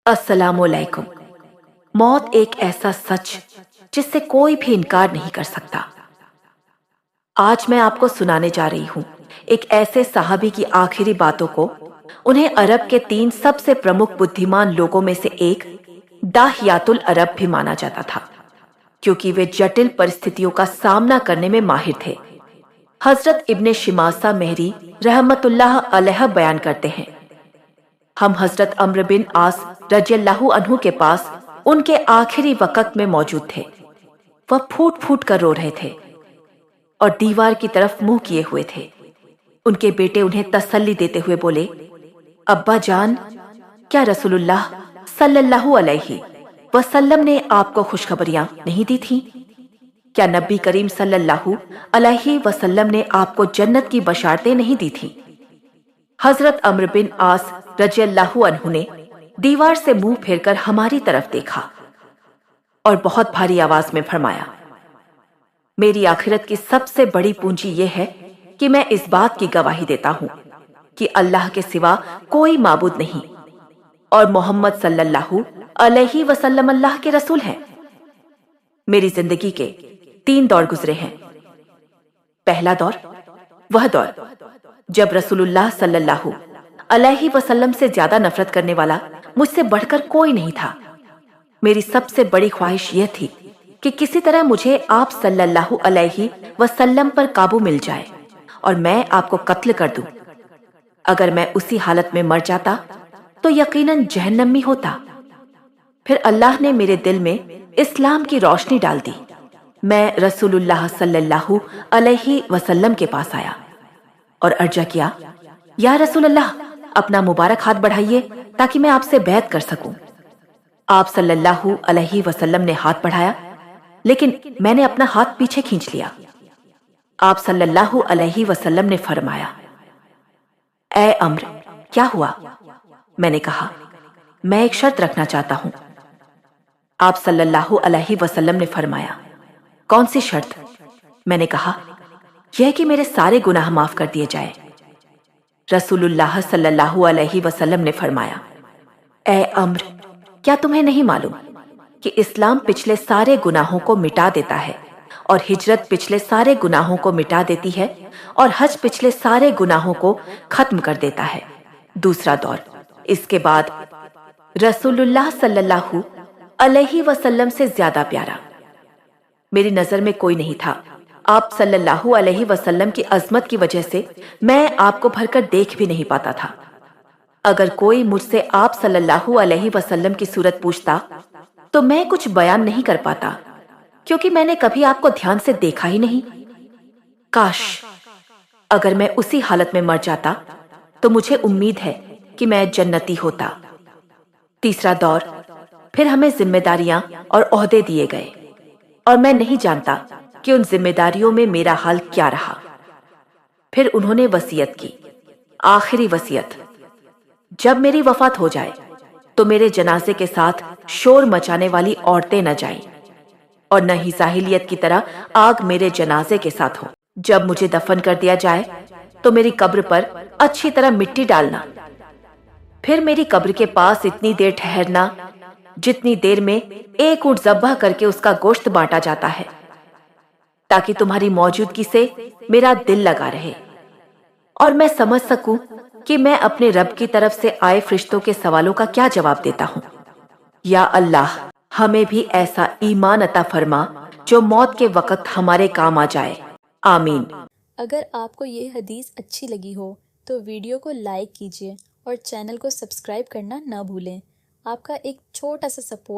अस्सलामु अलैकुम। मौत एक ऐसा सच जिससे कोई भी इनकार नहीं कर सकता। आज मैं आपको सुनाने जा रही हूँ एक ऐसे साहबी की आखिरी बातों को। उन्हें अरब के 3 सबसे प्रमुख बुद्धिमान लोगों में से एक दाहियातुल अरब भी माना जाता था, क्योंकि वे जटिल परिस्थितियों का सामना करने में माहिर थे। हजरत इब्ने शिमासा मेहरी रहमतुल्लाह अलैह बयान करते हैं, हम हजरत अम्र बिन आस रज़ियल्लाहु अन्हु के पास उनके आखिरी वक्त में मौजूद थे। वह फूट फूट कर रो रहे थे और दीवार की तरफ मुंह किए हुए थे। उनके बेटे उन्हें तसल्ली देते हुए बोले, अब्बा जान, क्या रसूलुल्लाह सल्लल्लाहु अलैहि वसल्लम ने आपको खुशखबरियां नहीं दी थीं? क्या नबी करीम सल्लल्लाहु अलैहि वसल्लम ने आपको जन्नत की बशारतें नहीं दी थीं? हजरत अम्र बिन आस रज़ियल्लाहु अन्हु ने दीवार से मुंह फेरकर हमारी तरफ देखा और बहुत भारी आवाज में फरमाया, मेरी आखिरत की सबसे बड़ी पूंजी यह है कि मैं इस बात की गवाही देता हूं कि अल्लाह के सिवा कोई माबूद नहीं और मोहम्मद सल्लल्लाहु अलैहि वसल्लम अल्लाह के रसूल हैं। मेरी जिंदगी के 3 दौर गुजरे हैं। पहला दौर वह दौर जब रसूलुल्लाह सल्लल्लाहु अलैहि वसल्लम से ज्यादा नफरत करने वाला मुझसे बढ़कर कोई नहीं था। मेरी सबसे बड़ी ख्वाहिश यह थी कि किसी तरह मुझे आप सल्लल्लाहु अलैहि वसल्लम पर काबू मिल जाए और मैं आपको कत्ल कर दूं। अगर मैं उसी हालत में मर जाता तो यकीनन जहन्नम में होता। फिर अल्लाह ने मेरे दिल में इस्लाम की रोशनी डाल दी। मैं रसूलुल्लाह सल्लल्लाहु अलैहि वसल्लम के पास आया और अर्जा किया, या रसूलल्लाह, अपना मुबारक हाथ बढ़ाइए ताकि मैं आपसे बैत कर सकूं। आप सल्लल्लाहु अलैहि वसल्लम ने हाथ बढ़ाया, लेकिन मैंने अपना हाथ पीछे खींच लिया। आप सल्लल्लाहु अलैहि वसल्लम ने फरमाया, ऐ अम्र, क्या हुआ? मैंने कहा, मैं एक शर्त रखना चाहता हूं। आप सल्लल्लाहु अलैहि वसल्लम ने फरमाया, कौन सी शर्त? मैंने कहा, यह कि मेरे सारे गुनाह माफ कर दिए जाए। रसूलुल्लाह सल्लल्लाहु अलैहि वसल्लम ने फरमाया, ऐ अम्र, क्या तुम्हें नहीं मालूम कि इस्लाम पिछले सारे गुनाहों को मिटा देता है और हिजरत पिछले सारे गुनाहों को मिटा देती है और हज पिछले सारे गुनाहों को खत्म कर देता है। दूसरा दौर, इसके बाद रसूलुल्लाह सल्लल्लाहु अलैहि वसल्लम से ज्यादा प्यारा मेरी नजर में कोई नहीं था। आप सल्लल्लाहु अलैहि वसल्लम की अजमत की वजह से मैं आपको भरकर देख भी नहीं पाता था। अगर कोई मुझसे आप सल्लल्लाहु अलैहि वसल्लम की सूरत पूछता तो मैं कुछ बयान नहीं कर पाता, क्योंकि मैंने कभी आपको ध्यान से देखा ही नहीं। काश अगर मैं उसी हालत में मर जाता तो मुझे उम्मीद है कि मैं जन्नती होता। तीसरा दौर, फिर हमें जिम्मेदारियां और ओहदे दिए गए और मैं नहीं जानता कि उन जिम्मेदारियों में मेरा हाल क्या रहा। फिर उन्होंने वसीयत की, आखिरी वसीयत, जब मेरी वफात हो जाए तो मेरे जनाजे के साथ शोर मचाने वाली औरतें न जाएं और न ही जाहिलियत की तरह आग मेरे जनाजे के साथ हो। जब मुझे दफन कर दिया जाए तो मेरी कब्र पर अच्छी तरह मिट्टी डालना। फिर मेरी कब्र के पास इतनी देर ठहरना जितनी देर में एक ऊंट ज़ब्ह करके उसका गोश्त बांटा जाता है, ताकि तुम्हारी मौजूदगी से मेरा दिल लगा रहे और मैं समझ सकूं कि मैं अपने रब की तरफ से आए फरिश्तों के सवालों का क्या जवाब देता हूं। या अल्लाह, हमें भी ऐसा ईमान अता फरमा जो मौत के वक्त हमारे काम आ जाए। आमीन। अगर आपको ये हदीस अच्छी लगी हो तो वीडियो को लाइक कीजिए और चैनल को सब्सक्राइब करना न भूलें। आपका एक छोटा सा सपोर्ट